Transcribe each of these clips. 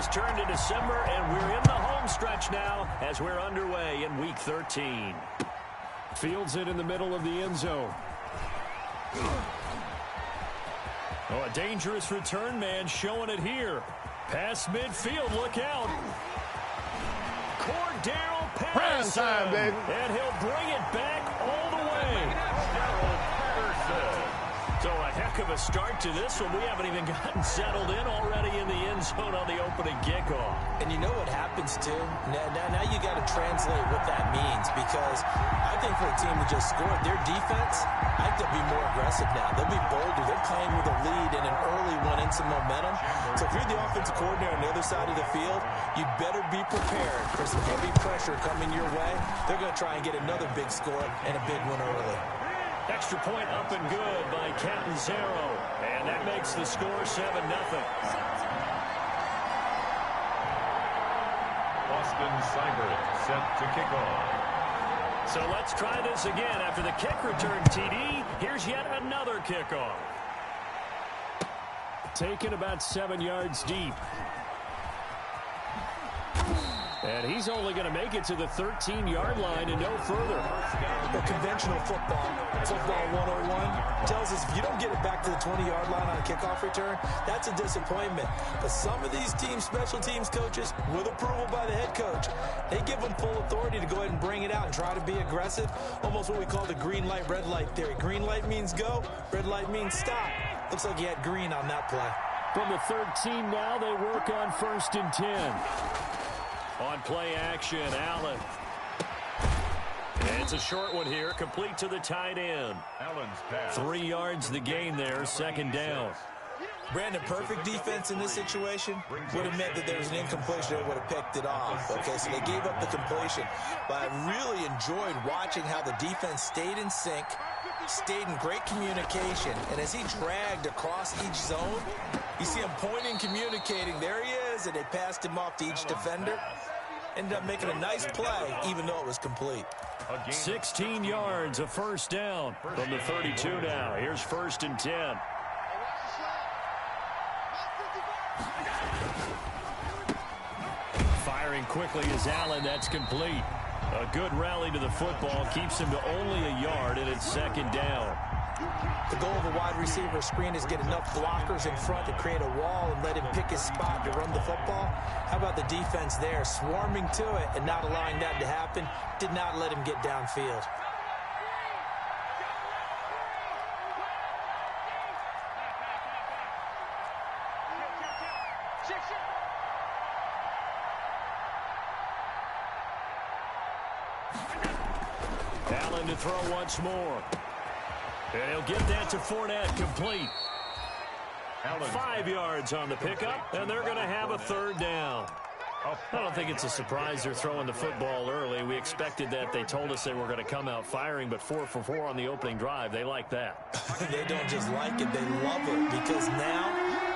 has turned to December, and we're in the home stretch now as we're underway in Week 13. Fields it in the middle of the end zone. Oh, a dangerous return man showing it here. Past midfield, look out. Cordero Patterson. Time, baby. And he'll bring it back all the way. So a heck of a start to this one. We haven't even gotten settled in already in the end zone on the opening kickoff. And you know what happens, too? Now you got to translate what that means, because I think for a team that just scored, their defense, I think they'll be more aggressive now. They'll be bolder. They're playing with a lead and an early one and some momentum. So if you're the offensive coordinator on the other side of the field, you better be prepared for some heavy pressure coming your way. They're going to try and get another big score and a big one early. Extra point up and good by Catanzaro. And that makes the score 7-0. Austin Seibert set to kick off. So let's try this again. After the kick return TD, here's yet another kickoff. Taken about 7 yards deep. And he's only going to make it to the 13-yard line and no further. The conventional football 101, tells us if you don't get it back to the 20-yard line on a kickoff return, that's a disappointment. But some of these teams, special teams coaches, with approval by the head coach, they give them full authority to go ahead and bring it out and try to be aggressive, almost what we call the green light, red light theory. Green light means go, red light means stop. Looks like he had green on that play. From the 13 now, they work on 1st and 10. On play action, Allen. And it's a short one here, complete to the tight end. Allen's pass. 3 yards the gain there, 2nd down. Brandon, perfect defense in this situation would have meant that there was an incompletion. They would have picked it off. Okay, so they gave up the completion. But I really enjoyed watching how the defense stayed in sync, stayed in great communication. And as he dragged across each zone, you see him pointing, communicating. There he is, and they passed him off to each defender. Ended up making a nice play, even though it was complete. 16 yards, a 1st down from the 32 now. Here's 1st and 10. Firing quickly is Allen. That's complete. A good rally to the football keeps him to only a yard, and it's 2nd down. The goal of a wide receiver screen is get enough blockers in front to create a wall and let him pick his spot to run the football. How about the defense there, swarming to it and not allowing that to happen? Did not let him get downfield. Allen to throw once more. And he'll get that to Fournette, complete. 5 yards on the pickup, and they're going to have a 3rd down. I don't think it's a surprise they're throwing the football early. We expected that. They told us they were going to come out firing, but 4 for 4 on the opening drive. They like that. They don't just like it, they love it, because now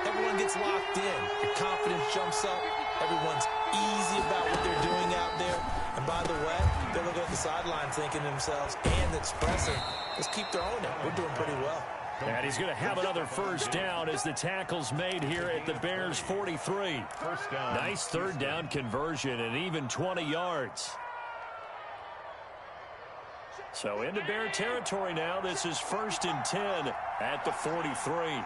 everyone gets locked in. Your confidence jumps up. Everyone's easy about what they're doing out there. And by the way, they're looking at the sideline thinking to themselves and expressing, let's keep throwing it. We're doing pretty well. And he's going to have another 1st down as the tackle's made here at the Bears' 43. Nice 3rd down conversion and even 20 yards. So into Bear territory now. This is 1st and 10 at the 43.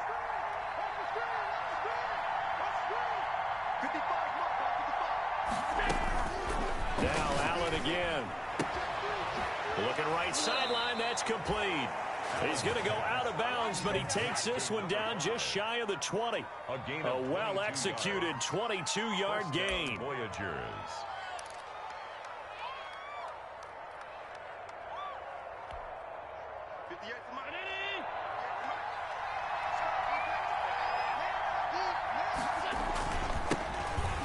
Now Allen again. Looking right sideline. That's complete. He's going to go out of bounds, but he takes this one down just shy of the 20. A well-executed 22-yard gain. Voyagers.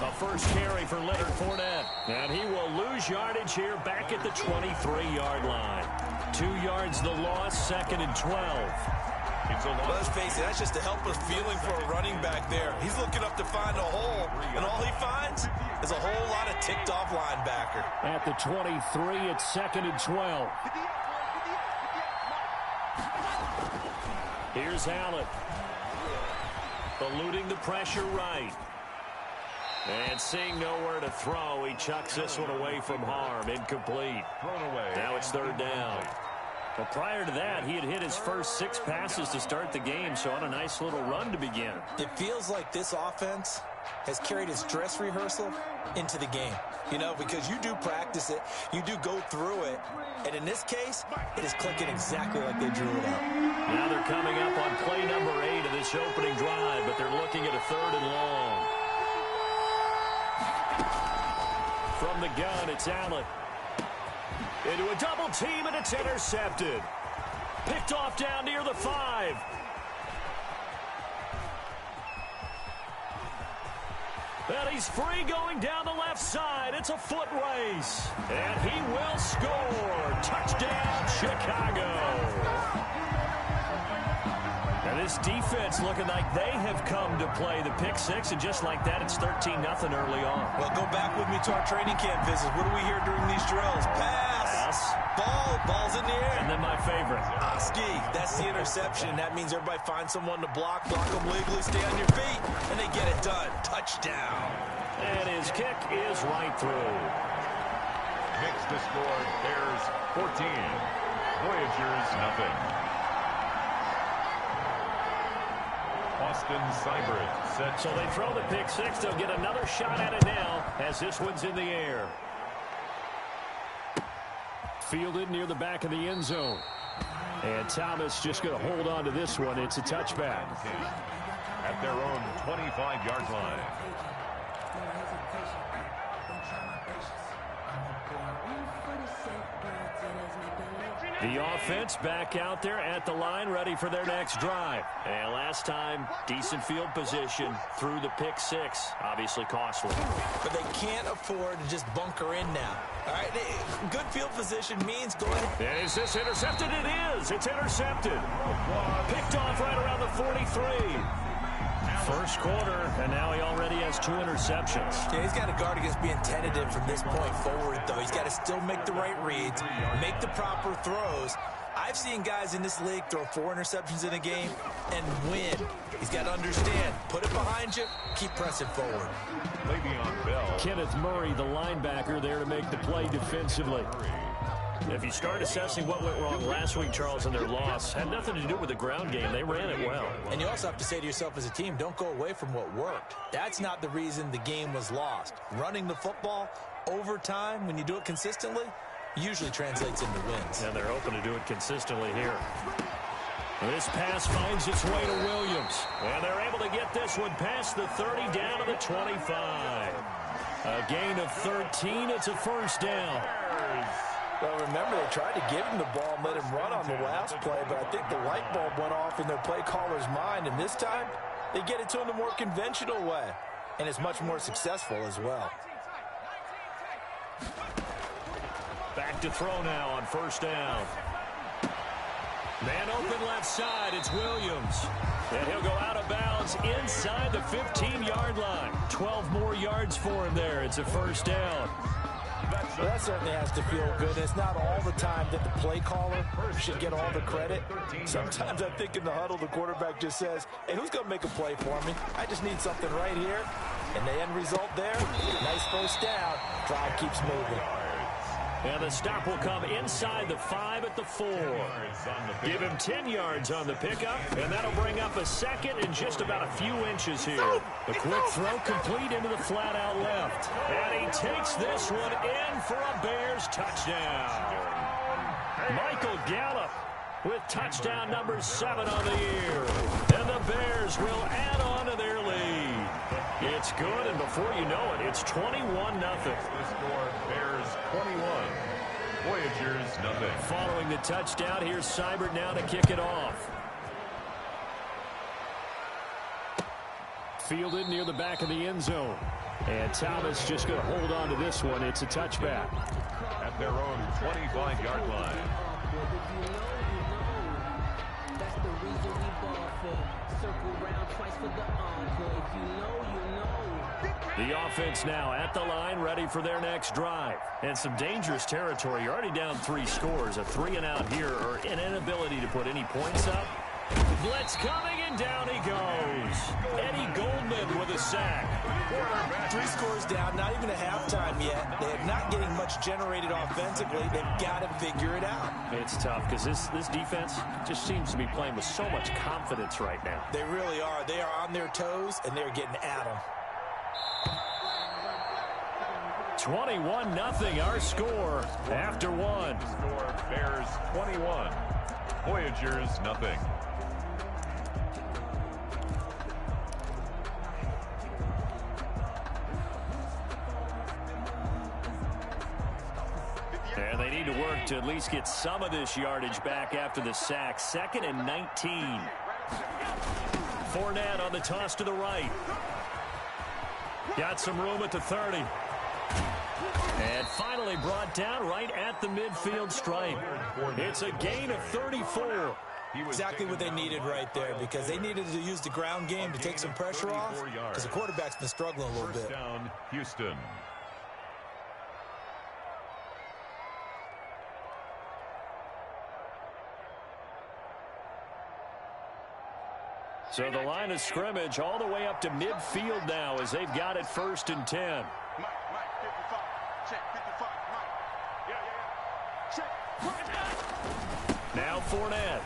A first carry for Leonard Fournette. And he will lose yardage here back at the 23-yard line. 2 yards the loss, 2nd and 12. Let's face it, that's just a helpless feeling for a running back there. He's looking up to find a hole, and all he finds is a whole lot of ticked-off linebacker. At the 23, it's 2nd and 12. Here's Allen. Eluding the pressure right. And seeing nowhere to throw, he chucks this one away from harm. Incomplete. Thrown away. Now it's third down. Well, prior to that, he had hit his first 6 passes to start the game, so on a nice little run to begin. It feels like this offense has carried its dress rehearsal into the game. You know, because you do practice it, you do go through it, and in this case, it is clicking exactly like they drew it up. Now they're coming up on play number 8 of this opening drive, but they're looking at a 3rd and long. From the gun, it's Allen. Into a double team, and it's intercepted. Picked off down near the 5. And he's free going down the left side. It's a foot race. And he will score. Touchdown, Chicago. And this defense looking like they have come to play the pick 6, and just like that, it's 13-0 early on. Well, go back with me to our training camp visits. What do we hear during these drills? Pass. Ball's in the air. And then my favorite. Ski. That's the interception. That means everybody finds someone to block them legally, stay on your feet, and they get it done. Touchdown. And his kick is right through. Makes the score Bears 14. Voyagers nothing. Austin Seibert set. So they throw the pick 6. They'll get another shot at it now as this one's in the air. Fielded near the back of the end zone. And Thomas just going to hold on to this one. It's a touchback. At their own 25-yard line. The offense back out there at the line, ready for their next drive. And last time, decent field position through the pick 6. Obviously costly. But they can't afford to just bunker in now. All right, good field position means go ahead. And is this intercepted? It is. It's intercepted. Picked off right around the 43. First quarter, and now he already has 2 interceptions. Yeah, he's got to guard against being tentative from this point forward, though. He's got to still make the right reads, make the proper throws. I've seen guys in this league throw 4 interceptions in a game and win. He's got to understand, put it behind you, keep pressing forward. Le'Veon Bell. Kenneth Murray, the linebacker, there to make the play defensively. If you start assessing what went wrong last week, Charles, in their loss, had nothing to do with the ground game. They ran it well. And you also have to say to yourself as a team, don't go away from what worked. That's not the reason the game was lost. Running the football over time, when you do it consistently, usually translates into wins. And they're hoping to do it consistently here. This pass finds its way to Williams. And they're able to get this one past the 30 down to the 25. A gain of 13. It's a first down. Well, remember, they tried to give him the ball and let him run on the last play, but I think the light bulb went off in their play caller's mind, and this time, they get it to him the more conventional way, and it's much more successful as well. Back to throw now on first down. Man open left side, it's Williams. And he'll go out of bounds inside the 15-yard line. 12 more yards for him there. It's a first down. Well, that certainly has to feel good. It's not all the time that the play caller should get all the credit. Sometimes I think in the huddle, the quarterback just says, hey, who's going to make a play for me? I just need something right here. And the end result there, nice first down. Drive keeps moving. And the stop will come inside the 5 at the 4. Give him 10 yards on the pickup, and that'll bring up a second in just about a few inches here. The quick throw complete into the flat out left. And he takes this one in for a Bears touchdown. Michael Gallup with touchdown number 7 on the year. And the Bears will add on to their lead. It's good, and before you know it, it's 21-0. The score, Bears 21. Voyagers nothing. Following the touchdown, here's Seibert now to kick it off. Fielded near the back of the end zone. And Thomas just going to hold on to this one. It's a touchback. At their own 25-yard line. That's the reason we ball for. Circle round twice for the encore. If you know, you know. The offense now at the line, ready for their next drive. And some dangerous territory. You're already down 3 scores. A 3-and-out here, or an inability to put any points up, Blitz coming, and down he goes. Eddie Goldman with a sack. 3 scores down, not even a halftime yet. They're not getting much generated offensively. They've got to figure it out. It's tough because this defense just seems to be playing with so much confidence right now. They really are. They are on their toes, and they're getting at them. 21-0 our score after one. Score Bears 21. Voyagers nothing. And they need to work to at least get some of this yardage back after the sack. 2nd and 19. Fournette on the toss to the right. Got some room at the 30. And finally brought down right at the midfield stripe. It's a gain of 34. Exactly what they needed right there, because they needed to use the ground game to take some pressure off, because the quarterback's been struggling a little bit. First down, Houston. So the line of scrimmage all the way up to midfield now as they've got it 1st and 10. Now Fournette.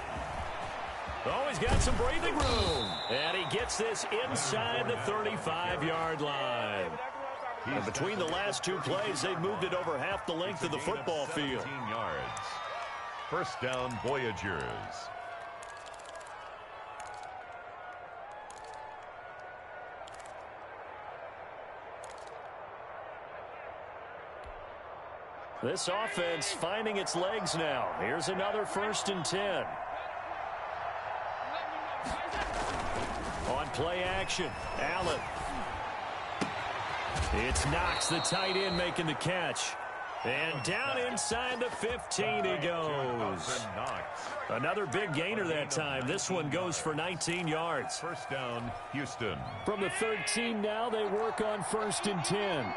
Oh, he's got some breathing room. And he gets this inside the 35-yard line. And between the last 2 plays, they've moved it over half the length of the football field. 17 yards. First down, Voyagers. This offense finding its legs now. Here's another 1st and 10. On play action, Allen. It's Knox, the tight end, making the catch. And down inside the 15 he goes. Another big gainer that time. This one goes for 19 yards. First down, Houston. From the 13 now, they work on 1st and 10.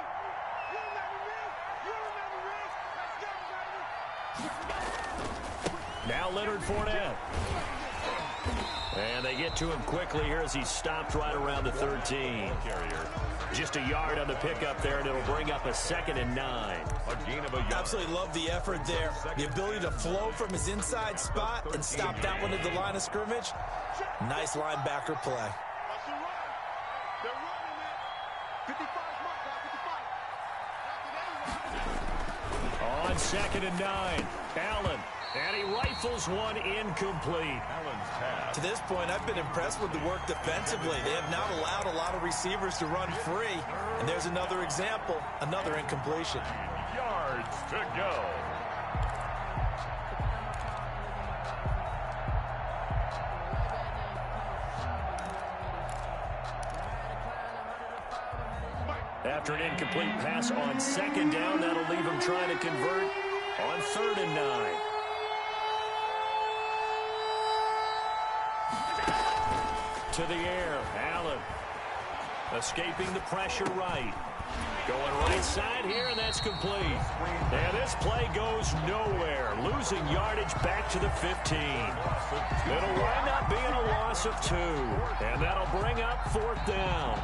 Now Leonard Fournette. And they get to him quickly here as he stopped right around the 13. Just a yard on the pickup there, and it'll bring up a 2nd and 9. A gain of a yard. Absolutely love the effort there. The ability to flow from his inside spot and stop that one at the line of scrimmage. Nice linebacker play. On 2nd and 9, Allen. And he rifles one incomplete. Allen's pass. To this point, I've been impressed with the work defensively. They have not allowed a lot of receivers to run free. And there's another example, another incompletion. Yards to go. After an incomplete pass on 2nd down, that'll leave him trying to convert on 3rd and 9. To the air, Allen. Escaping the pressure right. Going right side here, and that's complete. And this play goes nowhere. Losing yardage back to the 15. It'll wind up being a loss of 2. And that'll bring up 4th down.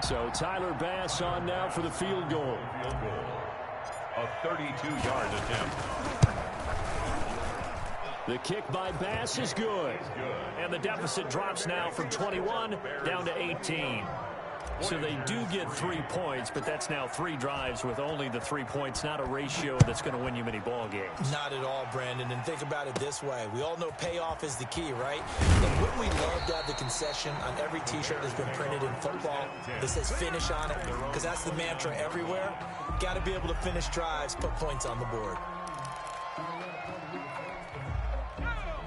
So Tyler Bass on now for the field goal. Field goal. A 32-yard attempt. The kick by Bass is good. And the deficit drops now from 21 down to 18. So they do get 3 points, but that's now 3 drives with only the 3 points, not a ratio that's going to win you many ball games. Not at all, Brandon. And think about it this way. We all know payoff is the key, right? And wouldn't we love to have the concession on every T-shirt that's been printed in football that says finish on it? Because that's the mantra everywhere. Got to be able to finish drives, put points on the board.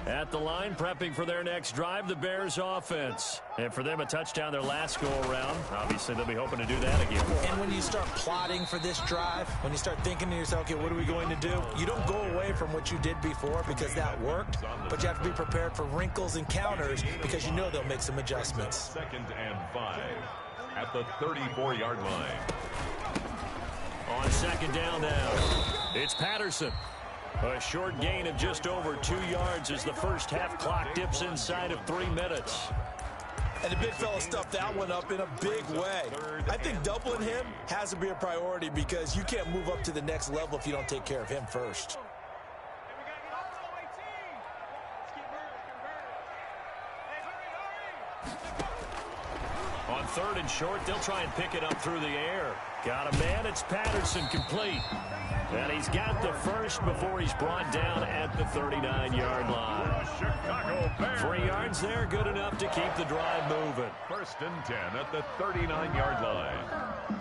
At the line, prepping for their next drive, the Bears offense. And for them, a touchdown their last go-around. Obviously, they'll be hoping to do that again. And when you start plotting for this drive, when you start thinking to yourself, okay, what are we going to do? You don't go away from what you did before because that worked, but you have to be prepared for wrinkles and counters because you know they'll make some adjustments. 2nd and 5 at the 34-yard line. On 2nd down now, it's Patterson. A short gain of just over 2 yards as the first half clock dips inside of 3 minutes. And the big fella stuffed that one up in a big way. I think doubling him has to be a priority because you can't move up to the next level if you don't take care of him first. On 3rd and short, they'll try and pick it up through the air. Got a man, it's Patterson, complete. And he's got the first before he's brought down at the 39-yard line. 3 yards there, good enough to keep the drive moving. 1st and 10 at the 39-yard line.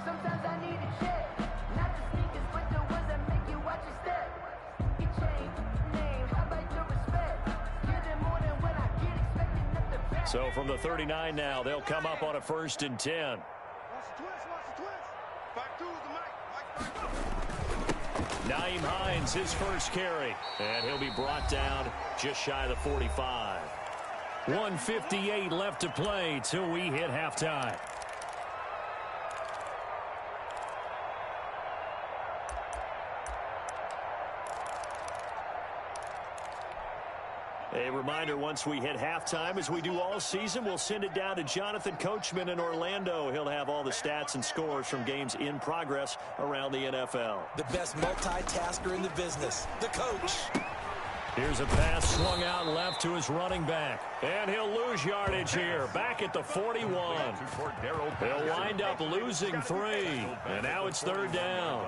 Sometimes I need a check, not the sneakers, but the ones that make you watch your step. Get change, name, how about your respect? Give them more than when I get expecting up the back. So from the 39 now, they'll come up on a 1st and 10. Nyheim Hines, his first carry, and he'll be brought down just shy of the 45. 1:58 left to play till we hit halftime. A reminder, once we hit halftime, as we do all season, we'll send it down to Jonathan Coachman in Orlando. He'll have all the stats and scores from games in progress around the NFL. The best multitasker in the business, the coach. Here's a pass swung out left to his running back. And he'll lose yardage here, back at the 41. He'll wind up losing 3. And now it's 3rd down.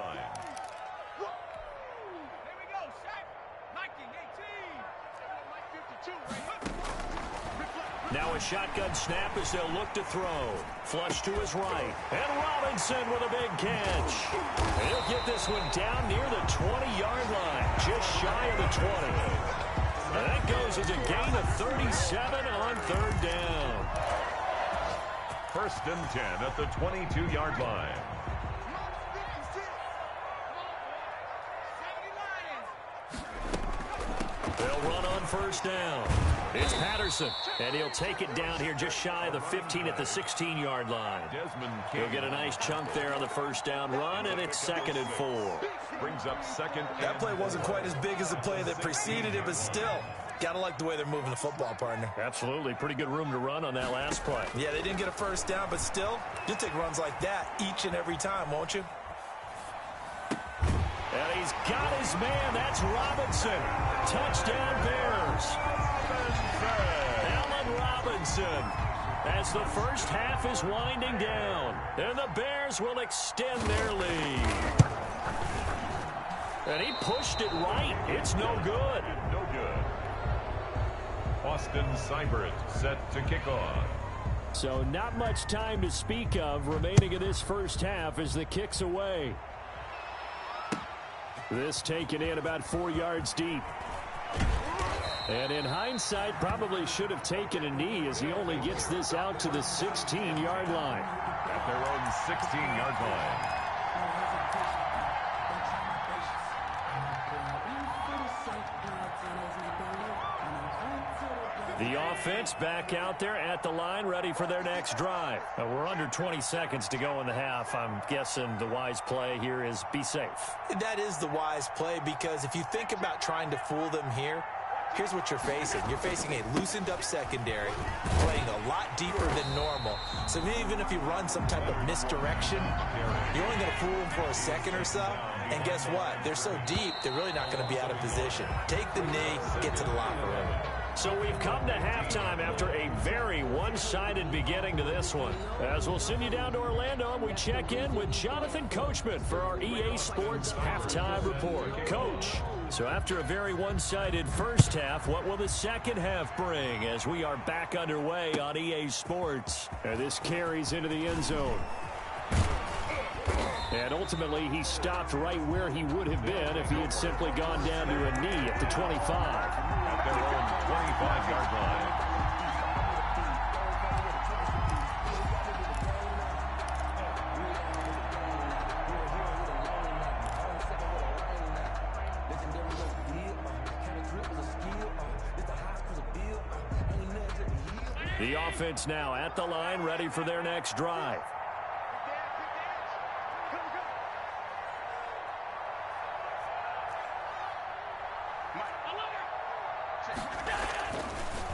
Now a shotgun snap as they'll look to throw. Flush to his right. And Robinson with a big catch. He'll get this one down near the 20-yard line, just shy of the 20. And that goes as a gain of 37 on 3rd down. 1st and 10 at the 22-yard line. They'll run on 1st down. It's Patterson, and he'll take it down here just shy of the 15 at the 16-yard line. He'll get a nice chunk there on the 1st down run, and it's 2nd and 4. Brings up 2nd. That play wasn't quite as big as the play that preceded it, but still, gotta like the way they're moving the football, partner. Absolutely. Pretty good room to run on that last play. Yeah, they didn't get a 1st down, but still, you'll take runs like that each and every time, won't you? And he's got his man. That's Robinson. Touchdown Bears. Allen Robinson. As the first half is winding down. And the Bears will extend their lead. And he pushed it right. It's no good. No good. Austin Seibert set to kick off. So not much time to speak of remaining in this first half as the kick's away. This taken in about 4 yards deep. And in hindsight, probably should have taken a knee as he only gets this out to the 16-yard line. At their own 16-yard line. The offense back out there at the line, ready for their next drive. We're under 20 seconds to go in the half. I'm guessing the wise play here is be safe. That is the wise play because if you think about trying to fool them here, here's what you're facing. You're facing a loosened up secondary, playing a lot deeper than normal. So even if you run some type of misdirection, you're only going to fool them for a second or so. And guess what? They're so deep, they're really not going to be out of position. Take the knee, get to the locker room. So we've come to halftime after a very one-sided beginning to this one. As we'll send you down to Orlando, and we check in with Jonathan Coachman for our EA Sports Halftime Report. Coach, so after a very one-sided first half, what will the second half bring as we are back underway on EA Sports? And this carries into the end zone. And ultimately, he stopped right where he would have been if he had simply gone down to a knee at the 25. At their own 25-yard line. The offense now at the line, ready for their next drive.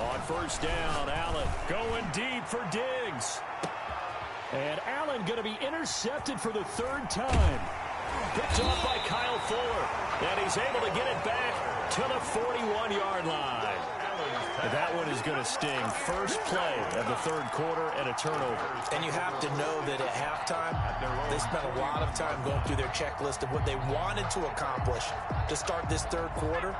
On first down, Allen going deep for Diggs. And Allen going to be intercepted for the third time. Picked off by Kyle Fuller. And he's able to get it back to the 41-yard line. That one is going to sting. First play of the third quarter and a turnover. And you have to know that at halftime, they spent a lot of time going through their checklist of what they wanted to accomplish to start this third quarter.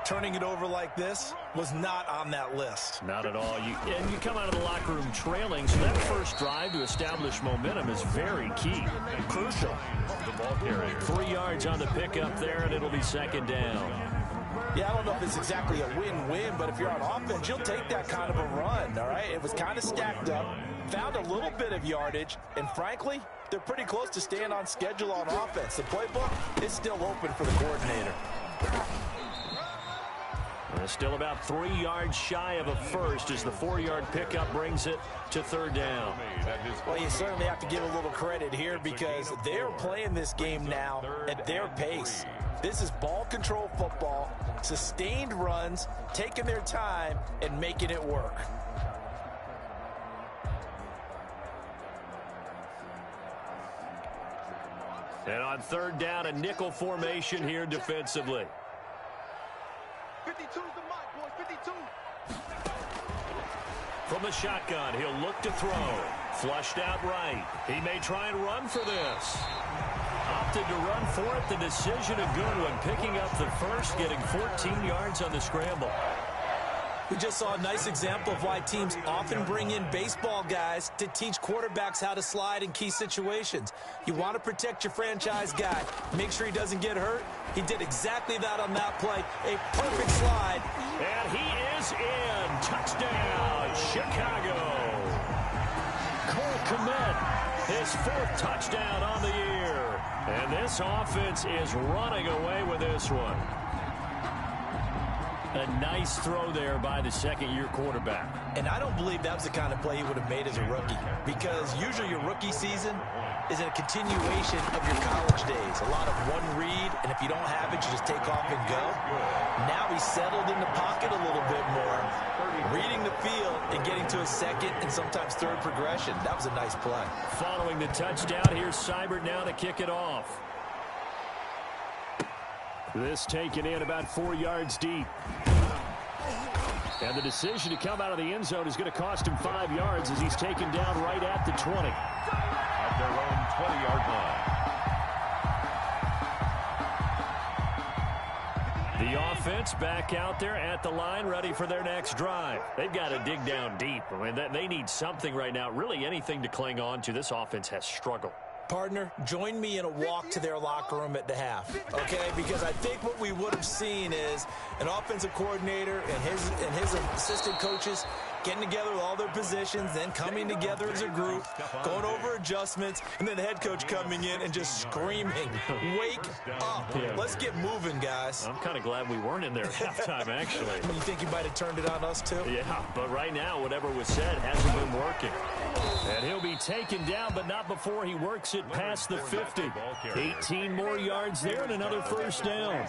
Turning it over like this was not on that list. Not at all. And you come out of the locker room trailing, so that first drive to establish momentum is very key. Crucial. 3 yards on the pickup there, and it'll be second down. Yeah, I don't know if it's exactly a win-win, but if you're on offense, you'll take that kind of a run, all right? It was kind of stacked up, found a little bit of yardage, and frankly, they're pretty close to staying on schedule on offense. The playbook is still open for the coordinator. They're still about 3 yards shy of a first as the 4-yard pickup brings it to third down. Well, you certainly have to give a little credit here because they're playing this game now at their pace. This is ball control football, sustained runs, taking their time, and making it work. And on third down, a nickel formation here defensively. 52's the mark, boys. 52. From the shotgun, he'll look to throw. Flushed out right. He may try and run for this. Opted to run for it. The decision a good one. Picking up the first, getting 14 yards on the scramble. We just saw a nice example of why teams often bring in baseball guys to teach quarterbacks how to slide in key situations. You want to protect your franchise guy. Make sure he doesn't get hurt. He did exactly that on that play. A perfect slide. And he is in. Touchdown, Chicago. Cole Kmet, his 4th touchdown on the year. And this offense is running away with this one. A nice throw there by the second-year quarterback. And I don't believe that was the kind of play he would have made as a rookie, because usually your rookie season is a continuation of your college days. A lot of one read, and if you don't have it, you just take off and go. Now he's settled in the pocket a little bit more, reading the field and getting to a second and sometimes third progression. That was a nice play. Following the touchdown, here's Seibert now to kick it off. This taken in about 4 yards deep. And the decision to come out of the end zone is going to cost him 5 yards as he's taken down right at the 20. At their own 20-yard line. The offense back out there at the line, ready for their next drive. They've got to dig down deep. I mean, they need something right now, really anything to cling on to. This offense has struggled. Partner, join me in a walk to their locker room at the half, okay? Because I think what we would have seen is an offensive coordinator and his assistant coaches getting together with all their positions, then coming together as a group, going over adjustments, and then the head coach coming in and just screaming, wake up. Let's get moving, guys. I'm kind of glad we weren't in there at halftime, actually. You think you might have turned it on us, too? Yeah, but right now, whatever was said hasn't been working. And he'll be taken down, but not before he works it past the 50. 18 more yards there and another first down.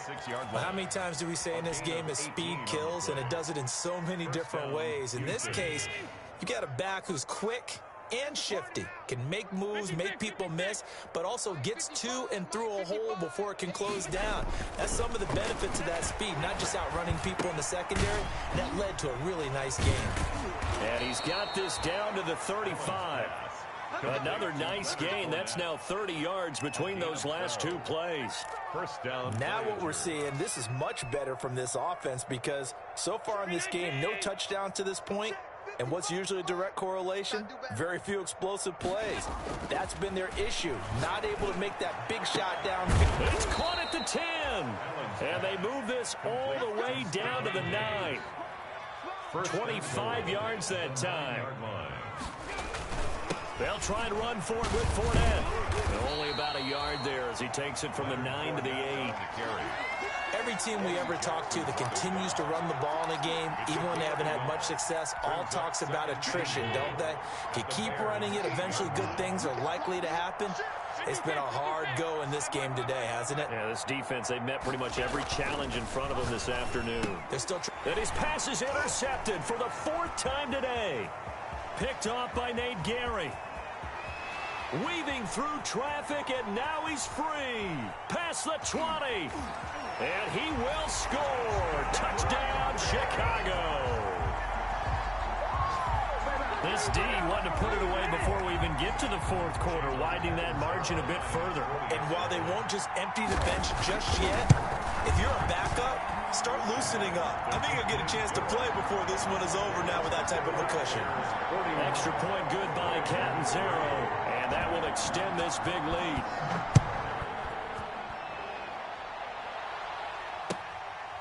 Well, how many times do we say in this game is speed kills, and it does it in so many different ways. In this case, you got a back who's quick and shifty, can make moves, make people miss, but also gets to and through a hole before it can close down. That's some of the benefits of that speed, not just outrunning people in the secondary. That led to a really nice game. And he's got this down to the 35. Another nice gain. That's now 30 yards between those last two plays. First down. Now what we're seeing, this is much better from this offense because so far in this game, no touchdown to this point. And what's usually a direct correlation? Very few explosive plays. That's been their issue. Not able to make that big shot down. It's caught at the 10. And they move this all the way down to the 9. 25 yards that time. They'll try and run for it with Fournette. Only about a yard there as he takes it from the 9 to the 8. Every team we ever talk to that continues to run the ball in a game, even when they haven't had much success, all talks about attrition, don't they? If you keep running it, eventually good things are likely to happen. It's been a hard go in this game today, hasn't it? Yeah, this defense, they've met pretty much every challenge in front of them this afternoon. They're still and his pass is intercepted for the 4th time today. Picked off by Nate Gary. Weaving through traffic, and now he's free. Past the 20. And he will score. Touchdown, Chicago. This D wanted to put it away before we even get to the 4th quarter, widening that margin a bit further. And while they won't just empty the bench just yet, if you're a backup, start loosening up. I think you'll get a chance to play before this one is over now with that type of a cushion. Extra point good by Catanzaro, and that will extend this big lead.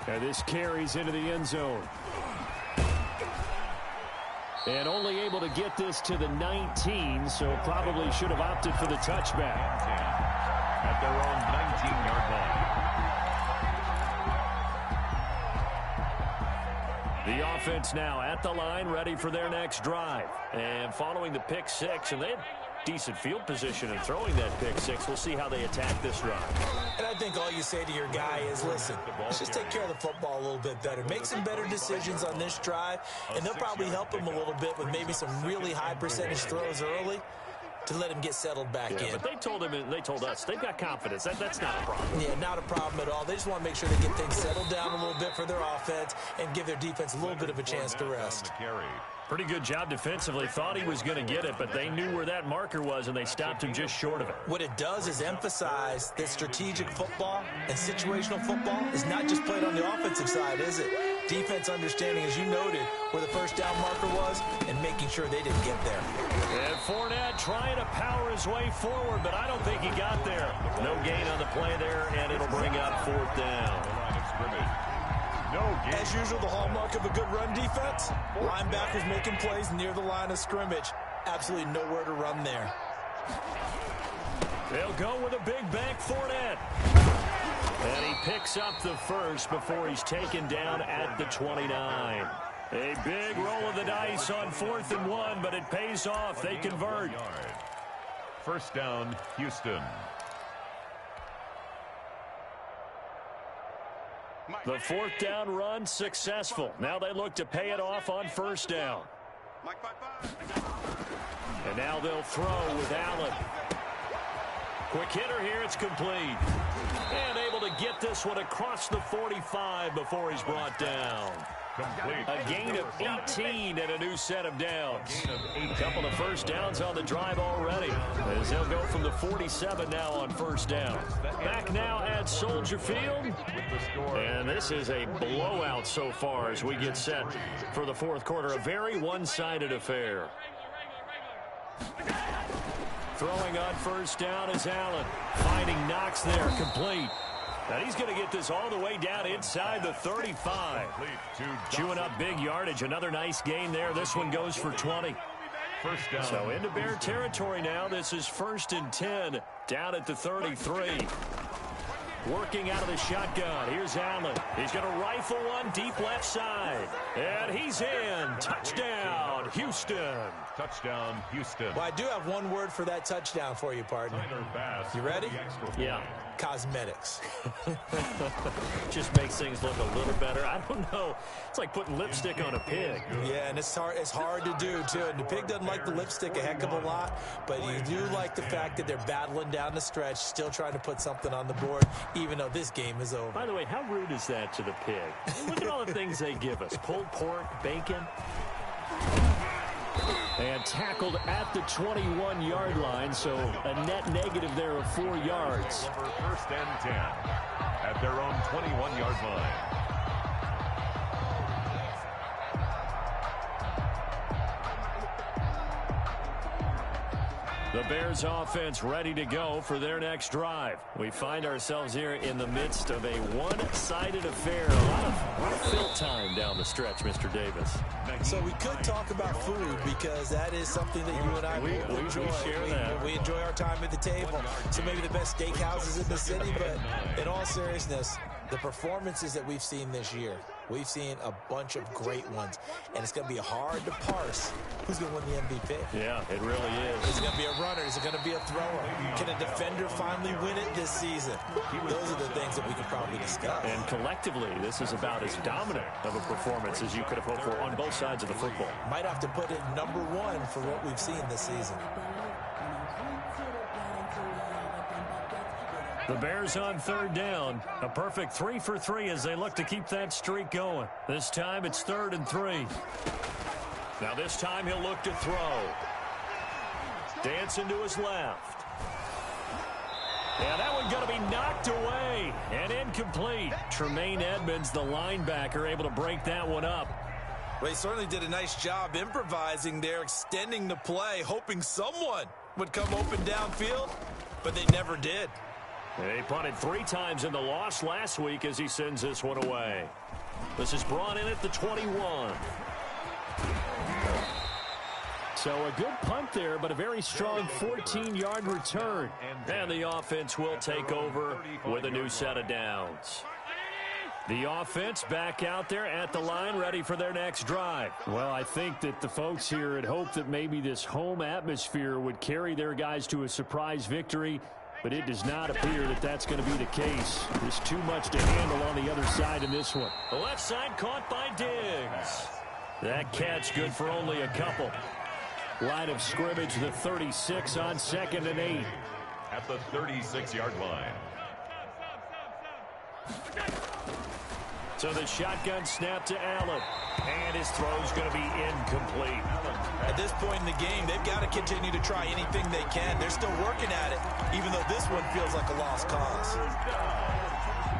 And this carries into the end zone. And only able to get this to the 19, so probably should have opted for the touchback. At their own 19-yard line. The offense now at the line, ready for their next drive. And following the pick 6, and they had decent field position in throwing that pick 6. We'll see how they attack this drive. And I think all you say to your guy is, listen, let's just take care of the football a little bit better. Make some better decisions on this drive, and they'll probably help him a little bit with maybe some really high percentage throws early to let him get settled back in. But they told him, and they told us, they've got confidence. That's not a problem. Yeah, not a problem at all. They just want to make sure they get things settled down a little bit for their offense and give their defense a little bit of a chance to rest. Pretty good job defensively. Thought he was going to get it, but they knew where that marker was, and they stopped him just short of it. What it does is emphasize that strategic football and situational football is not just played on the offensive side, is it? Defense understanding, as you noted, where the first down marker was and making sure they didn't get there. And Fournette trying to power his way forward, but I don't think he got there. No gain on the play there, and it'll bring up 4th down. As usual, the hallmark of a good run defense, linebackers making plays near the line of scrimmage. Absolutely nowhere to run there. They'll go with a big bank Fournette. And he picks up the first before he's taken down at the 29. A big roll of the dice on 4th and 1, but it pays off. They convert. First down, Houston. The 4th down run successful. Now they look to pay it off on 1st down. And now they'll throw with Allen. Quick hitter here, it's complete. And able to get this one across the 45 before he's brought down. A gain of 18 and a new set of downs. A couple of first downs on the drive already, as they'll go from the 47 now on 1st down. Back now at Soldier Field. And this is a blowout so far as we get set for the 4th quarter. A very one-sided affair. Throwing on 1st down is Allen. Finding Knox there, complete. And he's going to get this all the way down inside the 35. Chewing up big yardage. Another nice gain there. This one goes for 20. First down. So into Bear territory now. This is 1st and 10 down at the 33. Working out of the shotgun. Here's Allen. He's going to rifle one deep left side. And he's in. Touchdown, Houston. Touchdown, Houston. Well, I do have one word for that touchdown for you, partner. You ready? Yeah. Cosmetics. Just makes things look a little better. I don't know. It's like putting lipstick on a pig. Yeah, and it's hard to do, too. And the pig doesn't like the lipstick a heck of a lot, but you do like the fact that they're battling down the stretch, still trying to put something on the board, even though this game is over. By the way, how rude is that to the pig? Look at all the things they give us. Pulled pork, bacon. And tackled at the 21-yard line, so a net negative there of 4 yards. 1st and 10 at their own 21-yard line. The Bears offense ready to go for their next drive. We find ourselves here in the midst of a one-sided affair. A lot of fill time down the stretch, Mr. Davis. So we could talk about food because that is something that you and I enjoy. We share that. We enjoy our time at the table. So maybe the best steakhouses in the city, but in all seriousness, The performances that we've seen this year, we've seen a bunch of great ones, and it's going to be hard to parse who's going to win the MVP. Yeah, it really is. Is it going to be a runner? Is it going to be a thrower? Can a defender finally win it this season? Those are the things that we can probably discuss. And collectively, this is about as dominant of a performance as you could have hoped for on both sides of the football. Might have to put it number one for what we've seen this season. The Bears on third down. A perfect 3 for 3 as they look to keep that streak going. This time it's 3rd and 3. Now this time he'll look to throw. Dancing to his left. Yeah, that one going to be knocked away and incomplete. Tremaine Edmonds, the linebacker, able to break that one up. Well, he certainly did a nice job improvising there, extending the play, hoping someone would come open downfield, but they never did. They punted 3 times in the loss last week as he sends this one away. This is brought in at the 21. So a good punt there, but a very strong 14-yard return. And the offense will take over with a new set of downs. The offense back out there at the line, ready for their next drive. Well, I think that the folks here had hoped that maybe this home atmosphere would carry their guys to a surprise victory, but it does not appear that that's going to be the case. There's too much to handle on the other side in this one. The left side caught by Diggs. That catch good for only a couple. Line of scrimmage, the 36 on 2nd and 8. At the 36-yard line. So the shotgun snap to Allen. And his throw's going to be incomplete. At this point in the game, they've got to continue to try anything they can. They're still working at it, even though this one feels like a lost cause.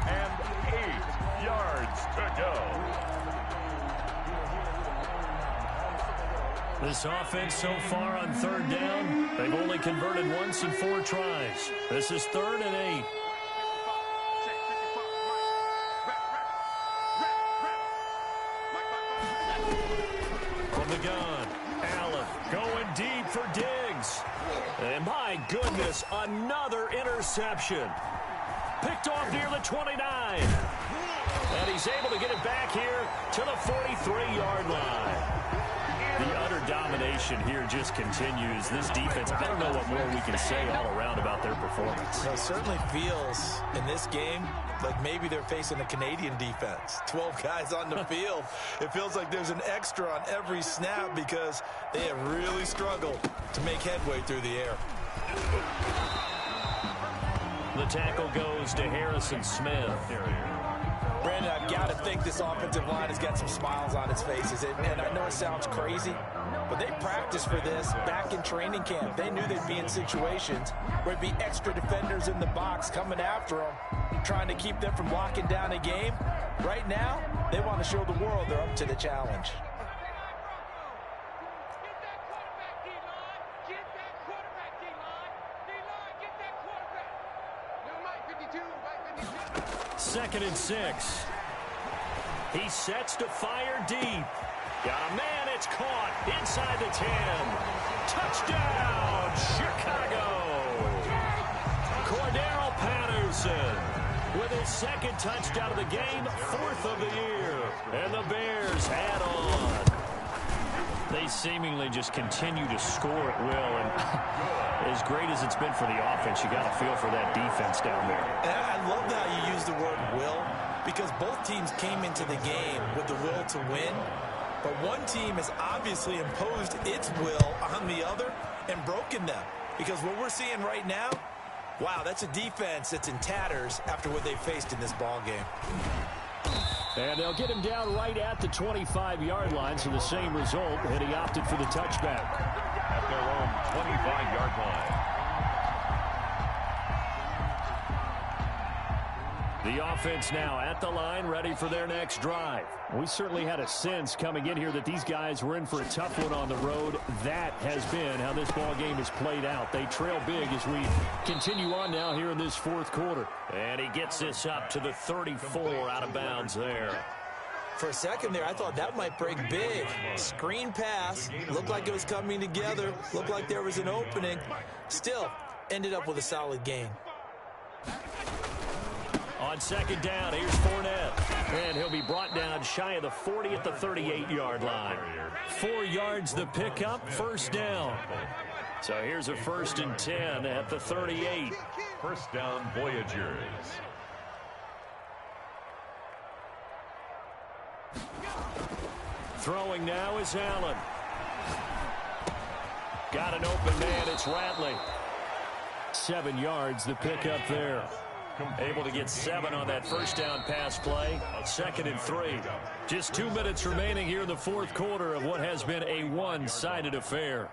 And 8 yards to go. This offense so far on 3rd down, they've only converted once in 4 tries. This is 3rd and 8. From the gun, Allen going deep for Diggs. And my goodness, another interception. Picked off near the 29. And he's able to get it back here to the 43-yard line. The utter domination here just continues. This defense, I don't know what more we can say all around about their performance. It certainly feels in this game like maybe they're facing a Canadian defense. 12 guys on the field. It feels like there's an extra on every snap because they have really struggled to make headway through the air. The tackle goes to Harrison Smith. Brandon, I've got to think this offensive line has got some smiles on its faces. And I know it sounds crazy, but they practiced for this back in training camp. They knew they'd be in situations where it'd be extra defenders in the box coming after them, trying to keep them from locking down a game. Right now, they want to show the world they're up to the challenge. Second and 6. He sets to fire deep. Got a man, it's caught inside the 10. Touchdown, Chicago. Cordero Patterson with his 2nd touchdown of the game, 4th of the year. And the Bears add on. They seemingly just continue to score at will. And as great as it's been for the offense, you got to feel for that defense down there. And I love how you use the word will, because both teams came into the game with the will to win. But one team has obviously imposed its will on the other and broken them. Because what we're seeing right now, wow, that's a defense that's in tatters after what they faced in this ball game. And they'll get him down right at the 25-yard line, so the same result, and he opted for the touchback. At their own 25-yard line. The offense now at the line, ready for their next drive. We certainly had a sense coming in here that these guys were in for a tough one on the road. That has been how this ball game has played out. They trail big as we continue on now here in this 4th quarter. And he gets this up to the 34, out of bounds there. For a second there, I thought that might break big. Screen pass, looked like it was coming together, looked like there was an opening. Still, ended up with a solid gain. On second down, here's Fournette. And he'll be brought down shy of the 40 at the 38-yard line. 4 yards the pickup, first down. So here's a 1st and 10 at the 38. First down, Voyagers. Throwing now is Allen. Got an open man, it's Ratley. 7 yards the pickup there. Able to get 7 on that first down pass play. 2nd and 3. Just 2 minutes remaining here in the fourth quarter of what has been a one-sided affair.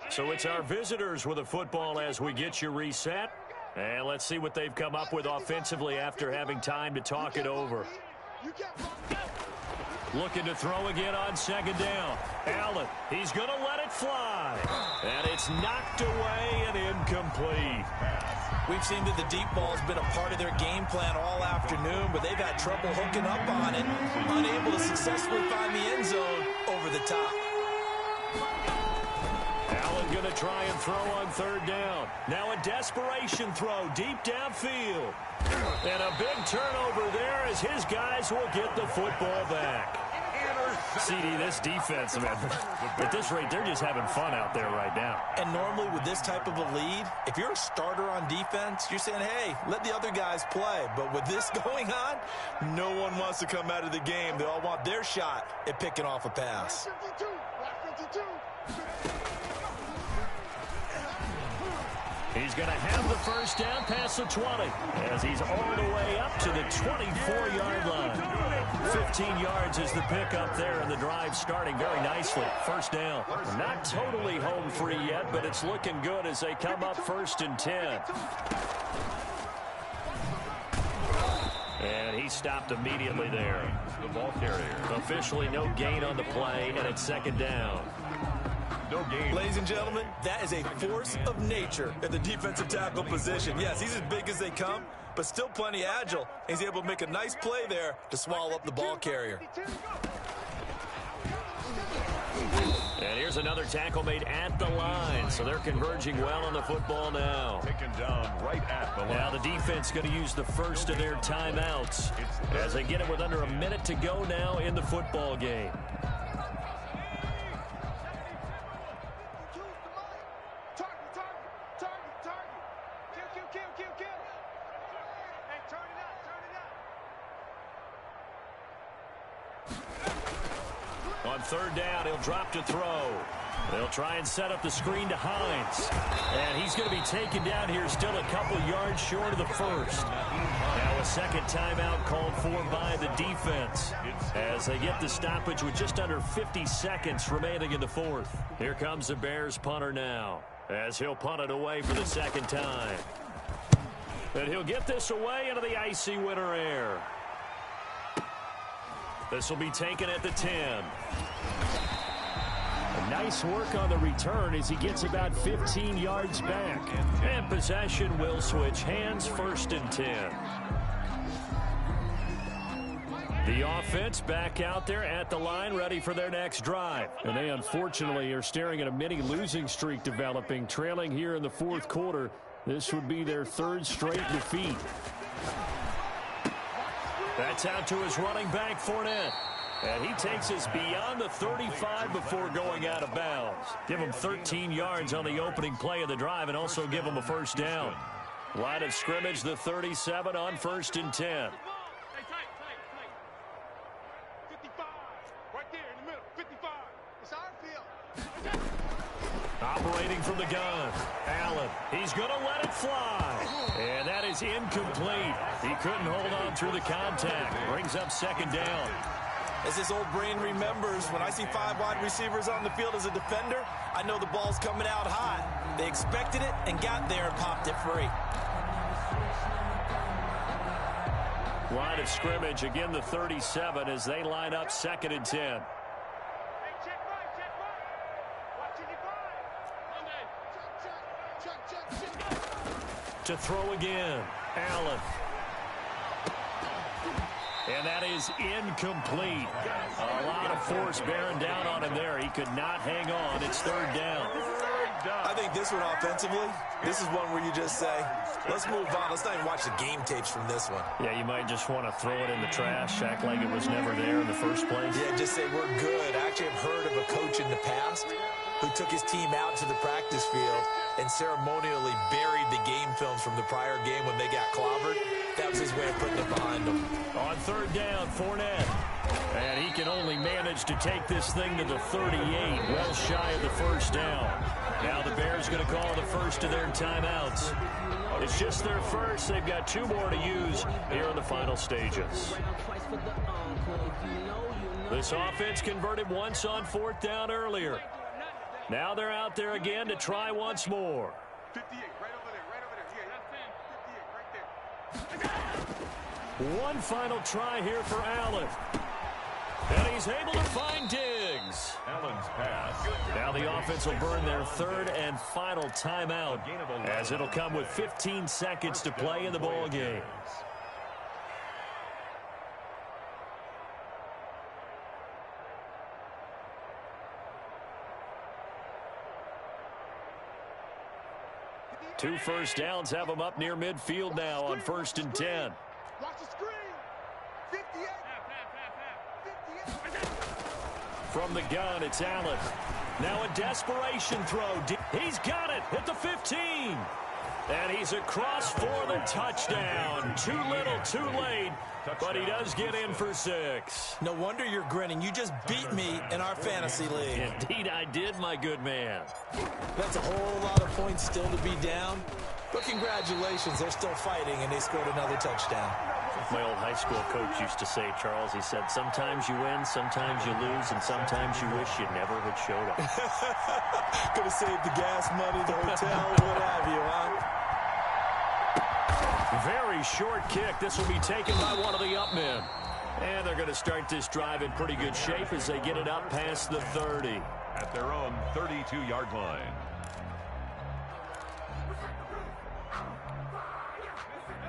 So it's our visitors with the football as we get you reset. And let's see what they've come up with offensively after having time to talk it over. Looking to throw again on second down. Allen, he's going to let it fly. And it's knocked away and incomplete. We've seen that the deep ball has been a part of their game plan all afternoon, but they've had trouble hooking up on it, unable to successfully find the end zone over the top. Allen going to try and throw on third down. Now a desperation throw deep downfield. And a big turnover there as his guys will get the football back. CD, this defense, man, at this rate, they're just having fun out there right now. And normally with this type of a lead, if you're a starter on defense, you're saying, hey, let the other guys play. But with this going on, no one wants to come out of the game. They all want their shot at picking off a pass. He's going to have the first down past the 20 as he's all the way up to the 24-yard line. 15 yards is the pickup there, and the drive starting very nicely. First down. Not totally home free yet, but it's looking good as they come up 1st and 10. And he stopped immediately there. The ball carrier. Officially no gain on the play, and it's second down. No gain. Ladies and gentlemen, that is a force of nature at the defensive tackle position. Yes, he's as big as they come, but still plenty agile. He's able to make a nice play there to swallow up the ball carrier. And here's another tackle made at the line, so they're converging well on the football now. Taken down right at the line. Now the defense going to use the first of their timeouts as they get it with under a minute to go now in the football game. On third down, he'll drop to throw. They'll try and set up the screen to Hines. And he's going to be taken down here still a couple yards short of the first. Now a second timeout called for by the defense as they get the stoppage with just under 50 seconds remaining in the fourth. Here comes the Bears punter now as he'll punt it away for the second time. And he'll get this away into the icy winter air. This will be taken at the 10. Nice work on the return as he gets about 15 yards back. And possession will switch hands, 1st and 10. The offense back out there at the line, ready for their next drive. And they unfortunately are staring at a mini losing streak developing, trailing here in the fourth quarter. This would be their 3rd straight defeat. That's out to his running back, Fournette. And he takes us beyond the 35 before going out of bounds. Give him 13 yards on the opening play of the drive and also give him a first down. Line of scrimmage, the 37 on 1st and 10. 55. Right there in the middle. 55. It's our field. Operating from the gun. Allen, he's going to let it fly. And that is incomplete. He couldn't hold on through the contact. Brings up second down. As this old brain remembers, when I see 5 wide receivers on the field as a defender, I know the ball's coming out hot. They expected it and got there and popped it free. Line of scrimmage, again the 37 as they line up 2nd and 10. Hey, check right. Watching your check. To throw again, Allen. And that is incomplete. A lot of force bearing down on him there. He could not hang on. It's 3rd down. done. I think this one offensively, this is one where you just say, let's move on. Let's not even watch the game tapes from this one. Yeah, you might just want to throw it in the trash, act like it was never there in the first place. Yeah, just say we're good. I actually have heard of a coach in the past who took his team out to the practice field and ceremonially buried the game films from the prior game when they got clobbered. That was his way of putting it behind them. On third down, Fournette. And he can only manage to take this thing to the 38, well shy of the first down. Now the Bears going to call the first of their timeouts. It's just their first. They've got 2 more to use here in the final stages. This offense converted once on 4th down earlier. Now they're out there again to try once more. 58, right over there, right over there. Yeah, 58, right there. One final try here for Allen. And he's able to find Diggs. Allen's pass. Now the offense will burn their 3rd and final timeout, as it'll come with 15 seconds to play in the ball game. Two first downs have them up near midfield now on 1st and 10. Watch the screen. 58. 58. From the gun, it's Allen. Now a desperation throw. He's got it at the 15. And he's across for the touchdown. Too little, too late. But he does get in for 6. No wonder you're grinning. You just beat me in our fantasy league. Indeed I did, my good man. That's a whole lot of points still to be down. But congratulations, they're still fighting, and they scored another touchdown. My old high school coach used to say, Charles, he said, sometimes you win, sometimes you lose, and sometimes you wish you never had showed up. Could have saved the gas money, the hotel, what have you, huh? Very short kick. This will be taken by one of the up men. And they're going to start this drive in pretty good shape as they get it up past the 30. At their own 32-yard line.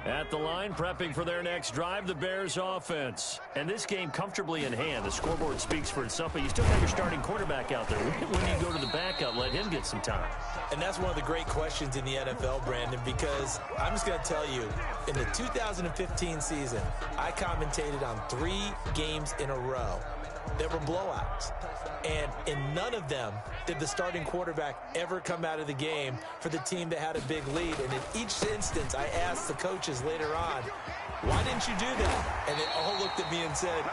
At the line, prepping for their next drive, the Bears offense. And this game comfortably in hand. The scoreboard speaks for itself, but you still have your starting quarterback out there. When you go to the backup, let him get some time. And that's one of the great questions in the NFL, Brandon, because I'm just going to tell you, in the 2015 season, I commentated on 3 games in a row that were blowouts. And in none of them did the starting quarterback ever come out of the game for the team that had a big lead. And in each instance, I asked the coaches later on, why didn't you do that? And they all looked at me and said,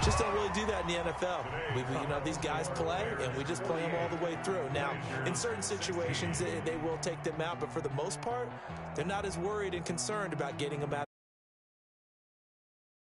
just don't really do that in the NFL. These guys play, and we just play them all the way through. Now, in certain situations, they will take them out, but for the most part, they're not as worried and concerned about getting them out.